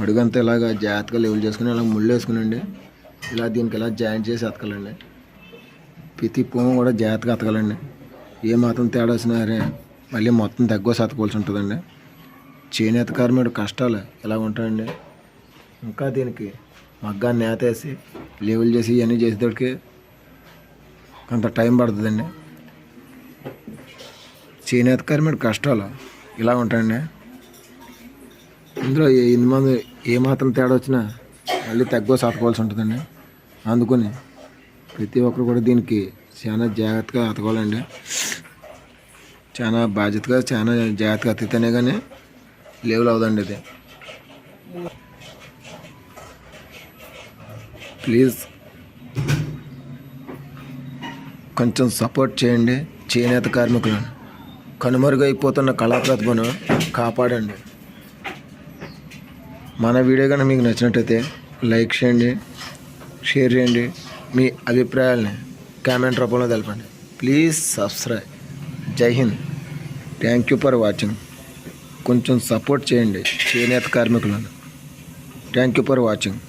అడుగంతా ఇలాగ జాగ్రత్తగా లెవెల్ చేసుకుని ఇలా ముళ్ళు వేసుకునండి. ఇలా దీనికి ఇలా జాయింట్ చేసి అతకాలండి. ప్రతి పోము కూడా జాగ్రత్తగా అతకాలండి. ఏ మాత్రం తేడా వచ్చినా సరే మళ్ళీ మొత్తం తగ్గోసి అతకవలసి ఉంటుందండి. చేనేత కార్మికుడు కష్టాలు ఇలా ఉంటాయండి. ఇంకా దీనికి మగ్గాన్ని నేతేసి లెవెల్ చేసి ఇవన్నీ చేసేటోడికి కొంత టైం పడుతుందండి. చేనేత కార్మికుడు కష్టాలు ఇలా ఉంటాయండి. ఇందులో మంది ఏ మాత్రం తేడా వచ్చినా మళ్ళీ తగ్గోసి అతకవలసి ఉంటుందండి. అందుకని ప్రతి ఒక్కరు కూడా దీనికి చాలా జాగ్రత్తగా అతకాలండి. చాలా బాధ్యతగా చాలా జాగ్రత్తగా అతికితేనే కానీ లెవెల్ అవుదండి. ఇది ప్లీజ్ కొంచెం సపోర్ట్ చేయండి. చేనేత కార్మికులను కనుమరుగైపోతున్న కళా ప్రతిభను కాపాడండి. మన వీడియో కనుక మీకు నచ్చినట్టయితే లైక్ చేయండి, షేర్ చేయండి. మీ అభిప్రాయాలని కామెంట్ రూపంలో తెలపండి. Please subscribe. Jai Hind. Thank you for watching. కొంచెం సపోర్ట్ చేయండి చేనేత కార్మికులను. Thank you for watching.